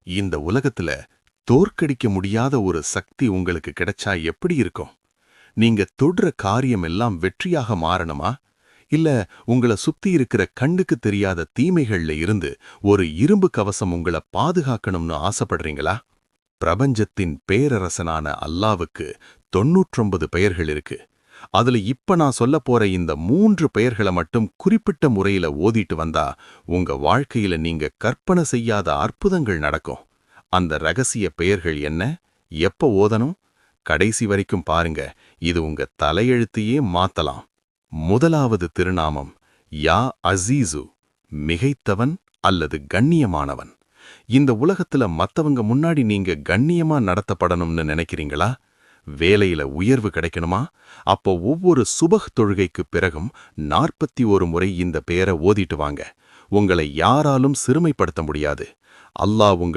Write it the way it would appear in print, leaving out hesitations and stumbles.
இந்த உலகத்துல தோற்கடிக்க முடியாத ஒரு சக்தி உங்களுக்கு கிடைச்சா எப்படி இருக்கும்? நீங்க தொடுற காரியம் எல்லாம் வெற்றியாக மாறணுமா? இல்ல உங்கள சுத்தி இருக்கிற கண்ணுக்கு தெரியாத தீமைகள்ல இருந்து ஒரு இரும்பு கவசம் உங்கள பாதுகாக்கணும்னு ஆசைப்படுறீங்களா? பிரபஞ்சத்தின் பேரரசனான அல்லாவுக்கு 99 பெயர்கள் இருக்கு. அதுல இப்ப நான் சொல்லப் போற இந்த 3 பெயர்களை மட்டும் குறிப்பிட்ட முறையில ஓதிட்டு வந்தா உங்க வாழ்க்கையில நீங்க கற்பனை செய்யாத அற்புதங்கள் நடக்கும். அந்த ரகசிய பெயர்கள் என்ன? எப்ப ஓதணும்? கடைசி வரைக்கும் பாருங்க. இது உங்க தலையெழுத்தையே மாத்தலாம். முதலாவது திருநாமம் யா அசீசு, மிகைத்தவன் அல்லது கண்ணியமானவன். இந்த உலகத்துல மத்தவங்க முன்னாடி நீங்க கண்ணியமா நடத்தப்படணும்னு நினைக்கிறீங்களா? வேலையில உயர்வு கிடைக்கணுமா? அப்போ ஒவ்வொரு சுபஹ் தொழுகைக்கு பிறகும் 41 முறை இந்த பெயரை ஓதிட்டு வாங்க. உங்களை யாராலும் சிறுமைப்படுத்த முடியாது. அல்லாஹ் உங்களை